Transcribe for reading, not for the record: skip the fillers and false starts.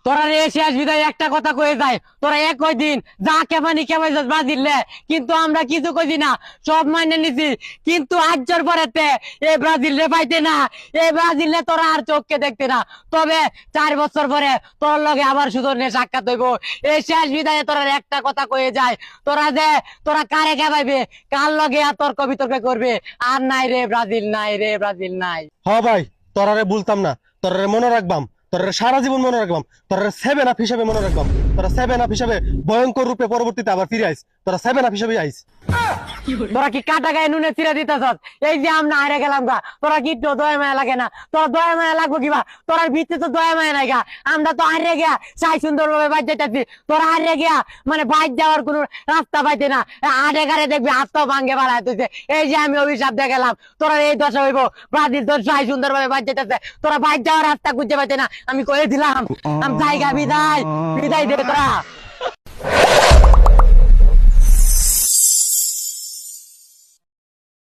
তোরা রে শেষ বিদায় একটা কথা কয়ে যায়, তোরা এক কই দিন যা কেমানি কেমাই যাস ব্রাজিলে, কিন্তু আমরা কিছু কইছি না, সব মাইনে নিছি। কিন্তু আজর পরেতে এই ব্রাজিল রে পাইতে না, এই ব্রাজিল রে তোরা আর চোখকে দেখতে না। তবে 4 বছর পরে তোর লগে আবার সুদর্ণে সাক্ষাৎ হইব। এই শেষ বিদায়ে তোরা একটা কথা কয়ে যায়, তোরা কারে খেপাইবে, কার লগে আর তর্ক বিতর্ক করবে। আর নাই রে ব্রাজিল, নাই রে ব্রাজিল, নাই। হ ভাই, তোরারে বলতাম না, তোরারে মনে রাখবাম, তোরারে সারা জীবন মনে রাখবাম, তোরারে 7 আপ হিসাবে মনে রাখবাম। তোরা 7 আপ হিসাবে ভয়ঙ্কর রূপে পরবর্তীতে আবার ফিরে আইস। তোরা 7 আপ হিসাবে আইস। তোরা কি কাটা গায়ে নুনে চিরা দিতেছ? এই যে আমরা হারে গেলাম গা, তোরা কি একটু দয়া মায়া লাগে না? তোরা দয়া মায়া লাগবো কিবা? তোরা ভিতরে তো দয়া মায়া নাই গা। আমরা তো হারে গিয়া চাই সুন্দর ভাবে বাইর যাইতেছি, তোরা হারে গিয়া মানে বাইর যাওয়ার কোন রাস্তা পাইতে না। আড়ে গাড়ে দেখবি হাতটাও ভাঙ্গে বাড়াই তুইছে। এই যে আমি অভিশাপ দিয়ে গেলাম, তোরা এই দশা হইব। ব্রাজিল তোর চাই সুন্দর ভাবে বাইর যাইতেছে, তোরা বাইর যাওয়ার রাস্তা খুঁজে পাইতে না। আমি কয়ে দিলাম, আমি জায়গা বিদায়, বিদায় দে তোরা।